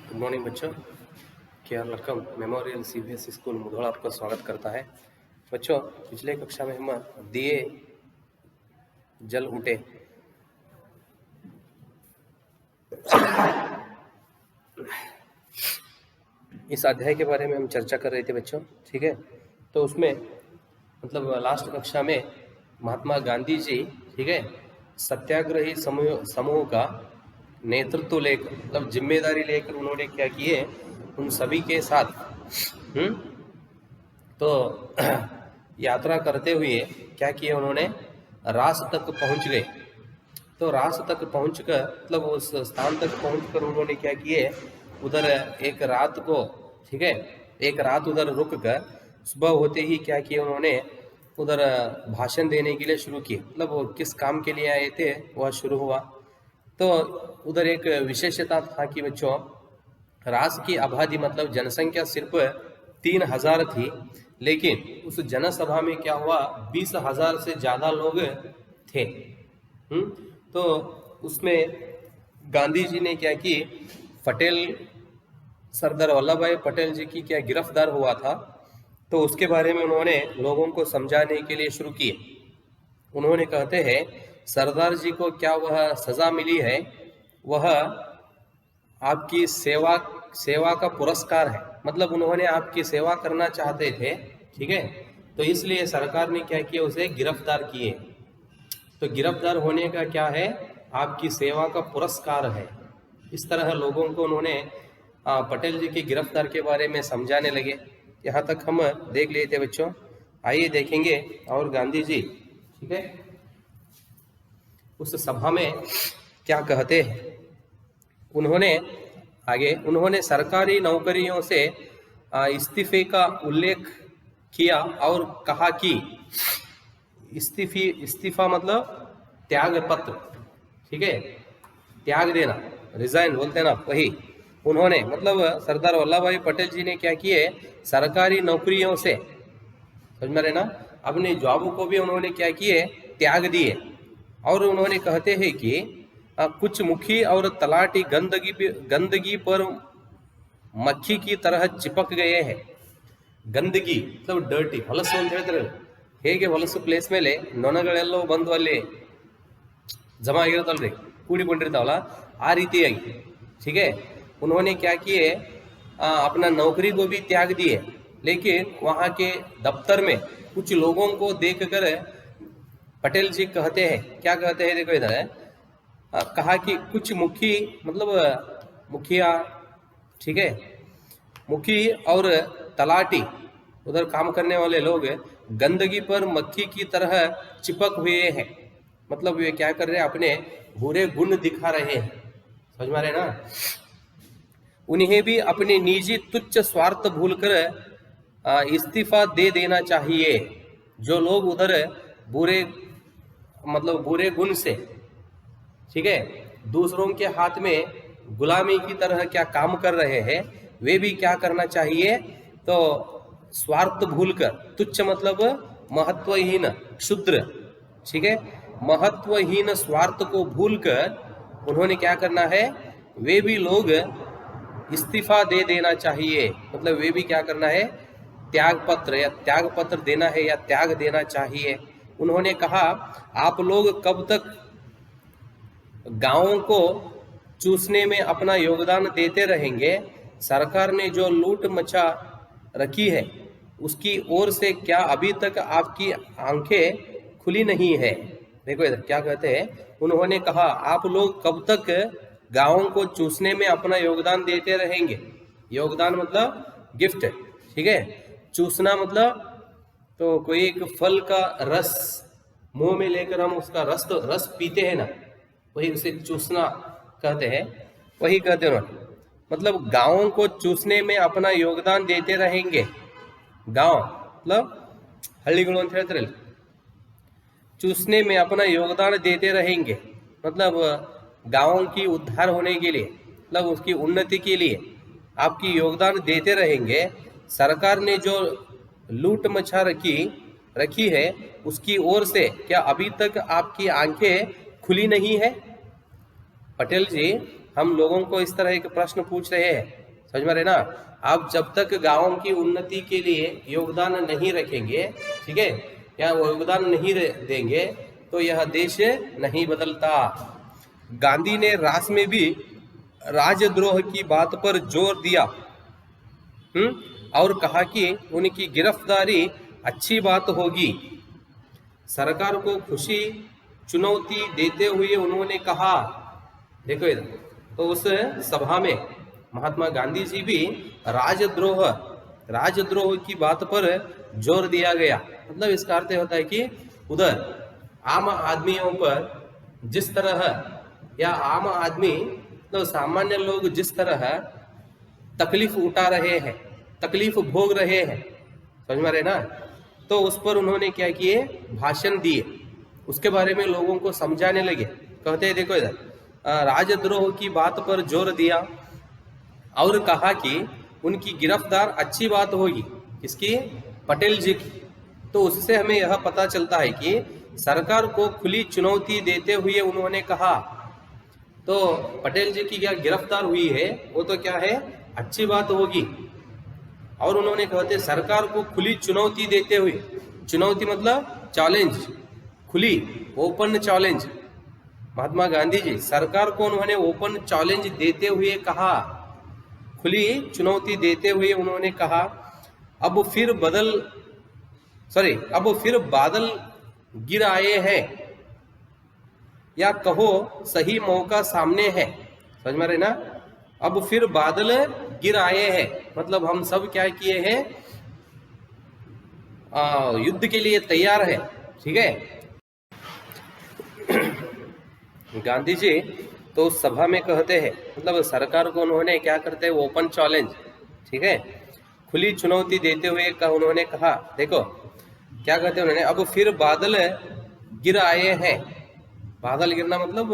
Good morning बच्चों। KR Lakkam memorial CBSE school Mudhol आपका स्वागत करता है। बच्चों, पिछले कक्षा में हम दिए जल उठे इस अध्याय के बारे में हम चर्चा कर रहे थे बच्चों, ठीक है। तो उसमें मतलब लास्ट कक्षा में महात्मा गांधी जी, ठीक है, सत्याग्रही समूह का नेतृत्व लेकर मतलब जिम्मेदारी लेकर उन्होंने क्या किए, उन सभी के साथ तो यात्रा करते हुए क्या किया उन्होंने, रास तक पहुंच गए। तो रास तक पहुंचकर मतलब उस स्थान तक पहुंचकर उन्होंने क्या किए, उधर एक रात को, ठीक है, एक रात उधर रुक कर सुबह होते ही क्या किया उन्होंने, उधर भाषण देने के लिए शुरू किए। मतलब वो किस काम के लिए आए थे वह शुरू हुआ। तो उधर एक विशेषता था कि बच्चों, रास की आबादी मतलब जनसंख्या सिर्फ 3000 थी, लेकिन उस जनसभा में क्या हुआ, 20,000 से ज्यादा लोग थे। तो उसमें गांधी जी ने क्या की, पटेल सरदार वल्लभ भाई पटेल जी की क्या गिरफ्तार हुआ था, तो उसके बारे में उन्होंने लोगों को समझाने के लिए शुरू किए। उन्होंने कहते हैं सरदार जी को क्या वह सजा मिली है, वह आपकी सेवा का पुरस्कार है। मतलब उन्होंने आपकी सेवा करना चाहते थे, ठीक है, तो इसलिए सरकार ने क्या किया, उसे गिरफ्तार किए। तो गिरफ्तार होने का क्या है, आपकी सेवा का पुरस्कार है। इस तरह लोगों को उन्होंने पटेल जी की गिरफ्तार के बारे में समझाने लगे। यहाँ तक हम देख लिए थे बच्चों। आइए देखेंगे और गांधी जी, ठीक है, उस सभा में क्या कहते हैं। उन्होंने सरकारी नौकरियों से इस्तीफे का उल्लेख किया और कहा कि इस्तीफा मतलब त्याग पत्र, ठीक है, त्याग देना, रिजाइन बोलते हैं ना, वही। उन्होंने मतलब सरदार वल्लभ भाई पटेल जी ने क्या किए, सरकारी नौकरियों से, समझ में रहे ना, अपने जॉब को भी उन्होंने क्या किए, त्याग दिए। और उन्होंने कहते हैं कि कुछ मुखी और तलाटी गंदगी पर मक्खी की तरह चिपक गए हैं। ಗಂದಗಿ मतलब ಡರ್ಟಿ, ಹೊಲಸು ಅಂತ ಹೇಳ್ತಾರೆ। ಹೇಗೆ ಹೊಲಸು ಪ್ಲೇಸ್ ಮೇಲೆ ನೊಣಗಳೆಲ್ಲವೂ ಬಂದು ಅಲ್ಲಿ ಜಮಾ ಆಗಿರುತ್ತಲ್ರಿ, ಕೂಡಿಕೊಂಡಿರ್ತಾವಲ್ಲ, ಆ ರೀತಿಯಾಗಿ, ठीक है। उन्होंने क्या किए, अपना नौकरी को भी त्याग दिए, लेकिन वहाँ के दफ्तर में कुछ लोगों को देखकर पटेल जी कहते हैं, क्या कहते हैं, देखो इधर है, कहा कि कुछ मुखी मतलब मुखिया, ठीक है, मुखी और तलाटी उधर काम करने वाले लोग गंदगी पर मक्खी की तरह चिपक हुए हैं। मतलब वे क्या कर रहे हैं, अपने बुरे गुण दिखा रहे हैं, समझ में आ रहे ना। उन्हें भी अपने निजी तुच्छ स्वार्थ भूलकर इस्तीफा दे देना चाहिए। जो लोग उधर बुरे गुण से, ठीक है, दूसरों के हाथ में गुलामी की तरह क्या काम कर रहे हैं, वे भी क्या करना चाहिए, तो स्वार्थ भूलकर, तुच्छ मतलब महत्वहीन, क्षुद्र, ठीक है, महत्वहीन स्वार्थ को भूलकर उन्होंने क्या करना है, वे भी लोग इस्तीफा दे देना चाहिए। मतलब वे भी क्या करना है, त्याग पत्र देना है या त्याग देना चाहिए। उन्होंने कहा आप लोग कब तक गांवों को चूसने में अपना योगदान देते रहेंगे। सरकार ने जो लूट मचा रखी है उसकी ओर से क्या अभी तक आपकी आंखें खुली नहीं है। देखो इधर क्या कहते हैं, उन्होंने कहा आप लोग कब तक गांवों को चूसने में अपना योगदान देते रहेंगे। योगदान मतलब गिफ्ट, ठीक है, चूसना मतलब तो कोई एक फल का रस मुंह में लेकर हम उसका रस पीते हैं ना, वही उसे चूसना कहते हैं, वही कहते हैं। मतलब गांवों को चूसने में अपना योगदान देते रहेंगे। गांव मतलब हल्लीगुಳು ಅಂತ ಹೇಳ್ತಾರೆ, चूसने में अपना योगदान देते रहेंगे मतलब गांवों की उद्धार होने के लिए, मतलब उसकी उन्नति के लिए आपकी योगदान देते रहेंगे। सरकार ने जो लूट मचा रखी है उसकी ओर से क्या अभी तक आपकी आंखें खुली नहीं है। पटेल जी हम लोगों को इस तरह एक प्रश्न पूछ रहे हैं समझ में रहे ना। आप जब तक गांवों की उन्नति के लिए योगदान नहीं रखेंगे, ठीक है, या योगदान नहीं देंगे तो यह देश नहीं बदलता। गांधी ने रास में भी राजद्रोह की बात पर जोर दिया और कहा कि उनकी गिरफ्तारी अच्छी बात होगी। सरकार को खुशी चुनौती देते हुए उन्होंने कहा, देखो इधर, तो उस सभा में महात्मा गांधी जी भी राजद्रोह की बात पर जोर दिया गया। मतलब इसका अर्थ होता है कि उधर आम आदमियों पर जिस तरह, या आम आदमी तो सामान्य लोग जिस तरह तकलीफ उठा रहे हैं, तकलीफ भोग रहे हैं, समझ में रहे ना, तो उस पर उन्होंने क्या किए, भाषण दिए, उसके बारे में लोगों को समझाने लगे। कहते हैं देखो इधर, राजद्रोह की बात पर जोर दिया और कहा कि उनकी गिरफ्तार अच्छी बात होगी। किसकी? पटेल जी की। तो उससे हमें यह पता चलता है कि सरकार को खुली चुनौती देते हुए उन्होंने कहा, तो पटेल जी की क्या गिरफ्तार हुई है वो तो क्या है, अच्छी बात होगी। और उन्होंने कहते सरकार को खुली चुनौती देते हुए, चुनौती मतलब चैलेंज, खुली ओपन चैलेंज, महात्मा गांधी जी सरकार को उन्होंने ओपन चैलेंज देते हुए कहा, खुली चुनौती देते हुए उन्होंने कहा, अब फिर बादल गिर आए हैं, या कहो सही मौका सामने है। समझ में रहे ना। अब फिर बादल गिर आए हैं मतलब हम सब क्या किए हैं, युद्ध के लिए तैयार है, ठीक है। गांधी जी तो उस सभा में कहते हैं, मतलब सरकार को उन्होंने क्या करते हैं, ओपन चैलेंज, ठीक है, खुली चुनौती देते हुए उन्होंने कहा, देखो क्या कहते हैं उन्होंने, अब फिर बादल गिर आए हैं। बादल गिरना मतलब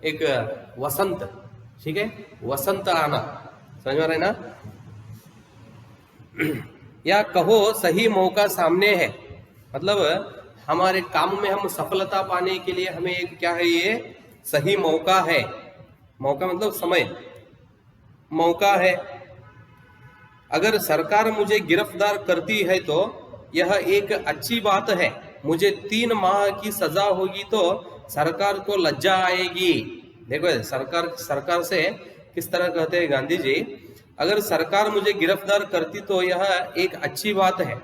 एक वसंत, ठीक है, वसंत आना, समझ में रहे ना। या कहो सही मौका सामने है, मतलब हमारे काम में हम सफलता पाने के लिए हमें एक क्या है, ये सही मौका है। मौका मतलब समय, मौका है। अगर सरकार मुझे गिरफ्तार करती है तो यह एक अच्छी बात है। मुझे 3 माह की सजा होगी तो सरकार को लज्जा आएगी। देखो सरकार से किस तरह कहते हैं गांधी जी, अगर सरकार मुझे गिरफ्तार करती तो यह एक अच्छी बात है।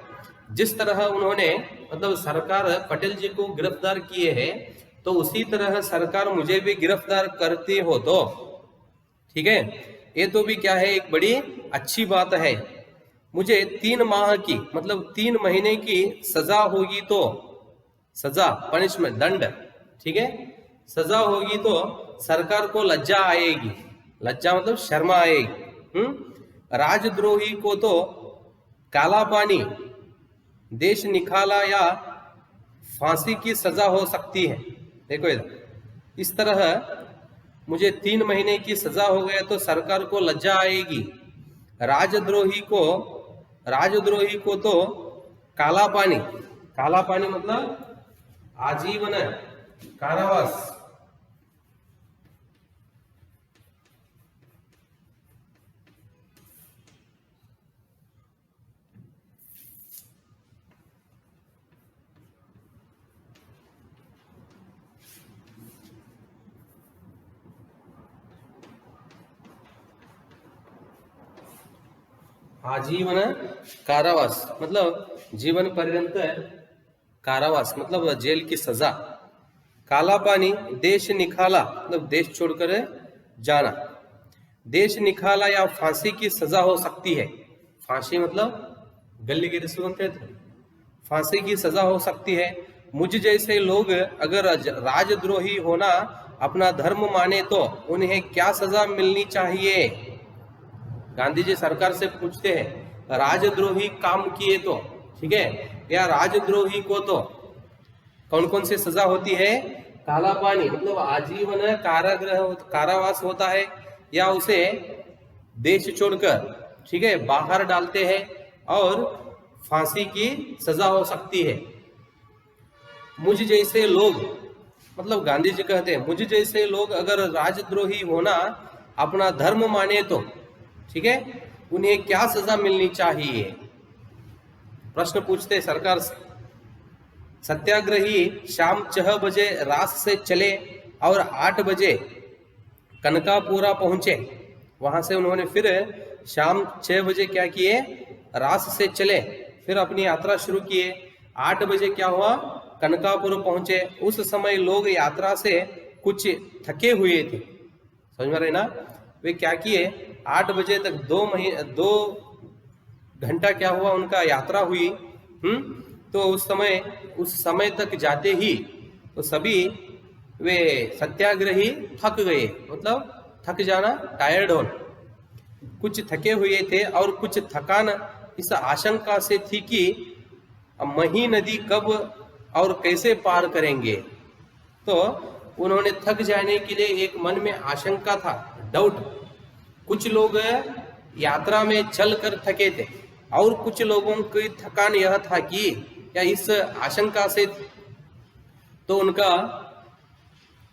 जिस तरह उन्होंने, मतलब सरकार पटेल जी को गिरफ्तार किए हैं, तो उसी तरह सरकार मुझे भी गिरफ्तार करती हो तो, ठीक है, ये तो भी क्या है, एक बड़ी अच्छी बात है। मुझे 3 माह की मतलब 3 महीने की सजा होगी तो, सजा पनिशमेंट, दंड, ठीक है, सजा होगी तो सरकार को लज्जा आएगी। लज्जा मतलब शर्मा आएगी। राजद्रोही को तो काला पानी, देश निकाला या फांसी की सजा हो सकती है। देखो इधर, इस तरह मुझे 3 महीने की सजा हो गया तो सरकार को लज्जा आएगी। राजद्रोही को तो काला पानी मतलब आजीवन कारावास, आजीवन कारावास मतलब जीवन पर्यंत कारावास मतलब जेल की सजा। काला पानी, देश निकाला मतलब देश छोड़कर जाना, देश निकाला या फांसी की सजा हो सकती है। फांसी मतलब गली की रिश्वत थे, फांसी की सजा हो सकती है। मुझ जैसे लोग अगर राजद्रोही होना अपना धर्म माने तो उन्हें क्या सजा मिलनी चाहिए। गांधी जी सरकार से पूछते हैं, राजद्रोही काम किए तो, ठीक है, या राजद्रोही को तो कौन कौन सी सजा होती है। काला पानी मतलब आजीवन कारावास होता है, या उसे देश छोड़कर, ठीक है, बाहर डालते हैं, और फांसी की सजा हो सकती है। मुझ जैसे लोग, मतलब गांधी जी कहते हैं, मुझ जैसे लोग अगर राजद्रोही होना अपना धर्म माने तो, ठीक है, उन्हें क्या सजा मिलनी चाहिए, प्रश्न पूछते सरकार से। सत्याग्रही शाम 6 बजे रात से चले और 8 बजे कनकापुरा पहुंचे। वहां से उन्होंने फिर शाम 6 बजे क्या किए, रास से चले, फिर अपनी यात्रा शुरू किए। 8 बजे क्या हुआ, कनकापुर पहुंचे। उस समय लोग यात्रा से कुछ थके हुए थे, समझ में रहे ना। वे क्या किए, 8 बजे तक 2 घंटा क्या हुआ, उनका यात्रा हुई। तो उस समय तक जाते ही तो सभी वे सत्याग्रही थक गए, मतलब थक जाना, टायर्ड होना, कुछ थके हुए थे और कुछ थकान इस आशंका से थी कि मही नदी कब और कैसे पार करेंगे। तो उन्होंने थक जाने के लिए एक मन में आशंका था, डाउट। कुछ लोग यात्रा में चल कर थके थे और कुछ लोगों की थकान यह था कि या इस आशंका से तो उनका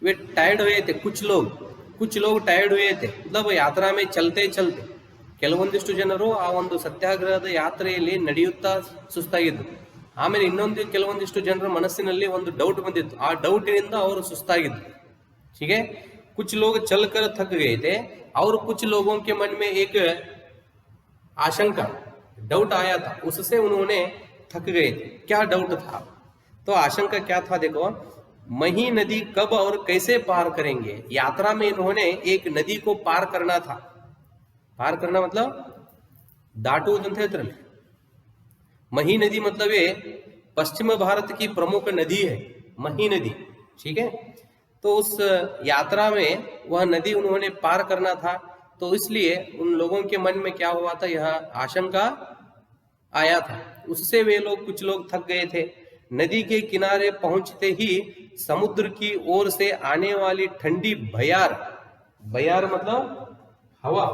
वे टायर्ड हुए थे। कुछ लोग टायर्ड हुए थे, मतलब यात्रा में चलते चलते ಕೆಲವೊಂದಿಷ್ಟು ಜನರು ಆ ಒಂದು ಸತ್ಯಾಗ್ರಹದ ಯಾತ್ರೆಯಲ್ಲಿ ನಡೆಯುತ್ತಾ ಸುಸ್ತಾಗಿದ್ರು. ಆಮೇಲೆ ಕೆಲವೊಂದಿಷ್ಟು ಜನರ ಮನಸ್ಸಿನಲ್ಲಿ ಒಂದು ಡೌಟ್ ಬಂದಿತ್ತು, ಆ ಡೌಟಿನಿಂದ ಅವರು ಸುಸ್ತಾಗಿದ್ರು. ठीक है, कुछ लोग चलकर थक गए थे और कुछ लोगों के मन में एक आशंका, डाउट आया था, उससे उन्होंने थक गए थे। क्या डाउट था, तो आशंका क्या था, देखो, मही नदी कब और कैसे पार करेंगे। यात्रा में इन्होंने एक नदी को पार करना था। पार करना मतलब दाटुವುದಂತ ಹೇಳ್ತಾರಲ್ಲ, मही नदी मतलब ये पश्चिम भारत की प्रमुख नदी है, मही नदी। ठीक है, तो उस यात्रा में वह नदी उन्होंने पार करना था, तो इसलिए उन लोगों के मन में क्या हुआ था, यह आशंका आया था, उससे वे लोग, कुछ लोग थक गए थे। नदी के किनारे पहुंचते ही समुद्र की ओर से आने वाली ठंडी बयार, बयार मतलब हवा,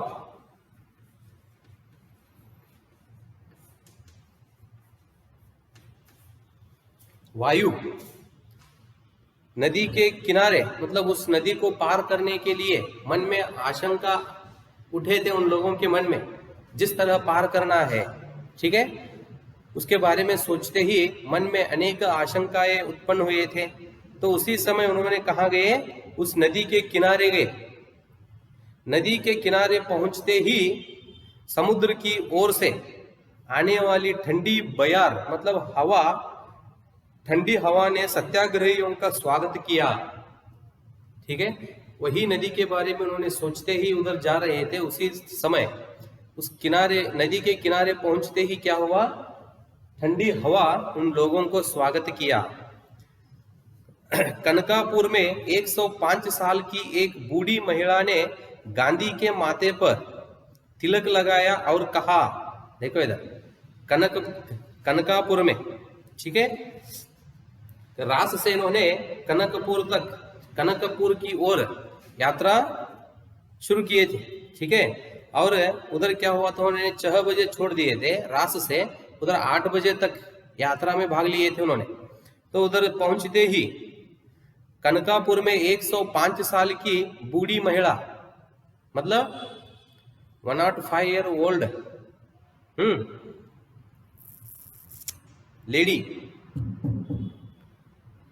वायु, नदी के किनारे मतलब उस नदी को पार करने के लिए मन में आशंका उठे थे उन लोगों के मन में, जिस तरह पार करना है। ठीक है, उसके बारे में सोचते ही मन में अनेक आशंकाएं उत्पन्न हुए थे। तो उसी समय उन्होंने कहाँ गए, उस नदी के किनारे गए। नदी के किनारे पहुंचते ही समुद्र की ओर से आने वाली ठंडी बयार मतलब हवा, ठंडी हवा ने सत्याग्रहियों का स्वागत किया। ठीक है, वही नदी के बारे में उन्होंने सोचते ही उधर जा रहे थे, उसी समय उस किनारे, नदी के किनारे पहुंचते ही क्या हुआ, ठंडी हवा उन लोगों को स्वागत किया। कनकापुर में 105 साल की एक बूढ़ी महिला ने गांधी के माथे पर तिलक लगाया और कहा, देखो इधर कनकापुर में, ठीक है, रास से इन्होंने कनकपुर तक, कनकपुर की ओर यात्रा शुरू किए थे। ठीक है, और उधर क्या हुआ था, उन्होंने 6 बजे छोड़ दिए थे रास से, उधर 8 बजे तक यात्रा में भाग लिए थे उन्होंने। तो उधर पहुंचते ही कनकापुर में 105 साल की बूढ़ी महिला, मतलब 105 ईयर ओल्ड लेडी,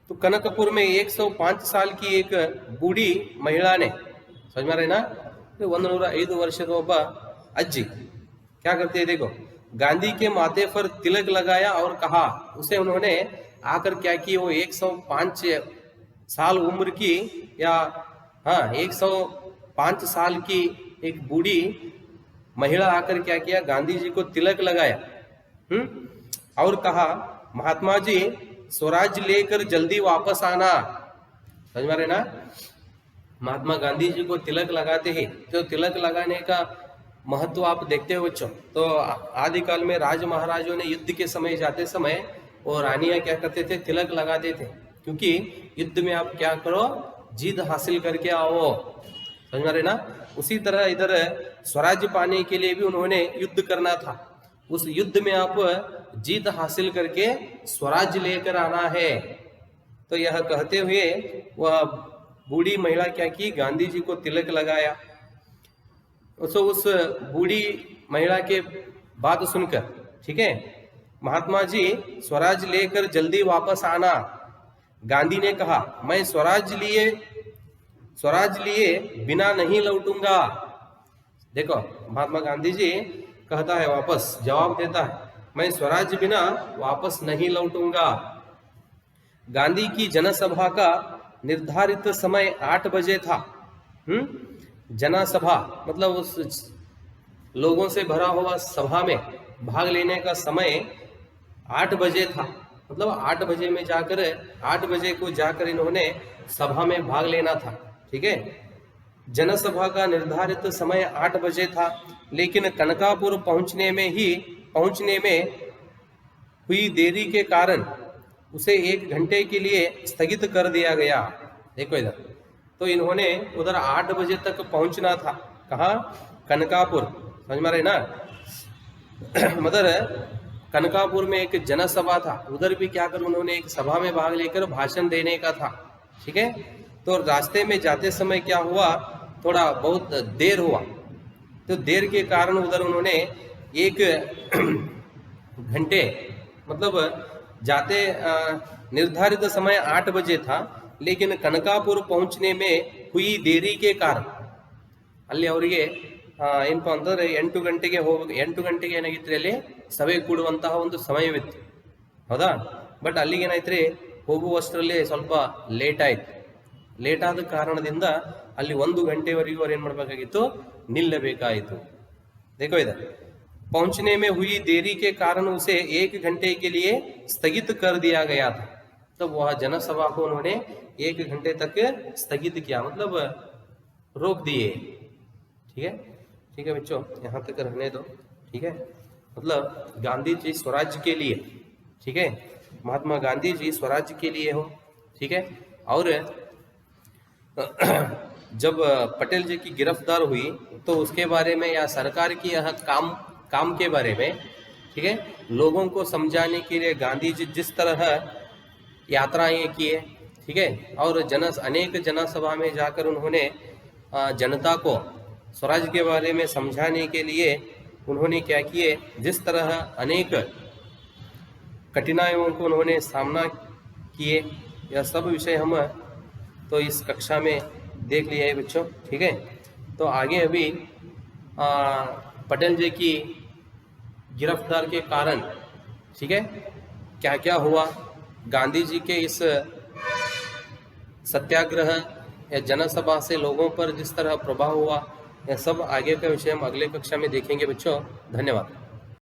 तो कनकपुर में 105 साल की एक बूढ़ी महिला ने, समझ में रहे ना, 105 ವರ್ಷದ ಒಬ್ಬ अज्जी क्या करते हैं, देखो, गांधी के माथे पर तिलक लगाया और कहा, उसे उन्होंने आकर क्या की, वो 105 साल उम्र की, या हाँ 105 साल की एक बूढ़ी महिला आकर क्या किया, गांधी जी को तिलक लगाया और कहा, महात्मा जी स्वराज लेकर जल्दी वापस आना। समझ में रहे ना, महात्मा गांधी जी को तिलक लगाते ही, तो तिलक लगाने का महत्व आप देखते हो बच्चों। तो आदिकाल में राज महाराजों ने युद्ध के समय जाते समय वो रानियां क्या करते थे, तिलक लगाते थे, क्योंकि युद्ध में आप क्या करो, जीत हासिल करके आओ। समझ में रहे ना, उसी तरह इधर स्वराज्य पाने के लिए भी उन्होंने युद्ध करना था। उस युद्ध में आप जीत हासिल करके स्वराज्य लेकर आना है। तो यह कहते हुए वह बूढ़ी महिला क्या की, गांधी जी को तिलक लगाया। उस बूढ़ी महिला के बात सुनकर, ठीक है, महात्मा जी स्वराज लेकर जल्दी वापस आना। गांधी ने कहा, मैं स्वराज लिए बिना नहीं लौटूंगा। देखो, महात्मा गांधी जी कहता है, वापस जवाब देता है, मैं स्वराज बिना वापस नहीं लौटूंगा। गांधी की जनसभा का निर्धारित समय 8 बजे था। जनसभा मतलब उस लोगों से भरा हुआ सभा में भाग लेने का समय 8 बजे था। मतलब 8 बजे में जाकर 8 बजे को जाकर इन्होंने सभा में भाग लेना था, ठीक है। जनसभा का निर्धारित समय 8 बजे था, लेकिन कनकापुर पहुंचने में हुई देरी के कारण उसे 1 घंटे के लिए स्थगित कर दिया गया। देखो इधर, तो इन्होंने उधर 8 बजे तक पहुंचना था। कहाँ? कनकापुर, समझ में रहे ना। मतलब कनकापुर में एक जनसभा था, उधर भी क्या कर उन्होंने एक सभा में भाग लेकर भाषण देने का था, ठीक है। तो रास्ते में जाते समय क्या हुआ, थोड़ा बहुत देर हुआ, तो देर के कारण उधर उन्होंने 1 घंटे मतलब जाते निर्धारित समय 8 बजे था, लेकिन कनकापुर पहुंचने में हुई देरी के कारण ಅಲ್ಲಿ ಅವರಿಗೆ ಏನಪ್ಪಾ ಅಂತಂದ್ರೆ 8 ಗಂಟೆಗೆ ಏನಾಗಿತ್ತು, ಅಲ್ಲಿ ಸಭೆ ಕೂಡುವಂತಹ ಒಂದು ಸಮಯವಿತ್ತು, ಹೌದಾ. ಬಟ್ ಅಲ್ಲಿಗೆ ಏನಾಯ್ತ್ರಿ, ಹೋಗುವಷ್ಟರಲ್ಲಿ ಸ್ವಲ್ಪ ಲೇಟ್ ಆಯ್ತು. ಲೇಟ್ ಆದ ಕಾರಣದಿಂದ ಅಲ್ಲಿ 1 ಗಂಟೆವರೆಗೂ ಅವ್ರು ಏನ್ ಮಾಡಬೇಕಾಗಿತ್ತು, ನಿಲ್ಲಬೇಕಾಯಿತು. देखो इधर, पहुंचने में हुई देरी के कारण उसे 1 घंटे के लिए स्थगित कर दिया गया था। तो वह जनसभा को उन्होंने 1 घंटे तक स्थगित किया, मतलब रोक दिए, ठीक है। ठीक है बच्चों, यहाँ तक रहने दो, ठीक है। मतलब गांधी जी स्वराज्य के लिए, ठीक है, महात्मा गांधी जी स्वराज्य के लिए हो, ठीक है। और जब पटेल जी की गिरफ्तार हुई तो उसके बारे में या सरकार की यह काम के बारे में, ठीक है, लोगों को समझाने के लिए गांधी जी जिस तरह यात्राएं किए, ठीक है, और अनेक जनसभा में जाकर उन्होंने जनता को स्वराज के बारे में समझाने के लिए उन्होंने क्या किए, जिस तरह अनेक कठिनाइयों को उन्होंने सामना किए, यह सब विषय हम तो इस कक्षा में देख लिया है बच्चों, ठीक है। तो आगे अभी पटेल जी की गिरफ्तार के कारण, ठीक है, क्या क्या हुआ, गांधी जी के इस सत्याग्रह या जनसभा से लोगों पर जिस तरह प्रभाव हुआ, यह सब आगे का विषय हम अगले कक्षा में देखेंगे बच्चों। धन्यवाद।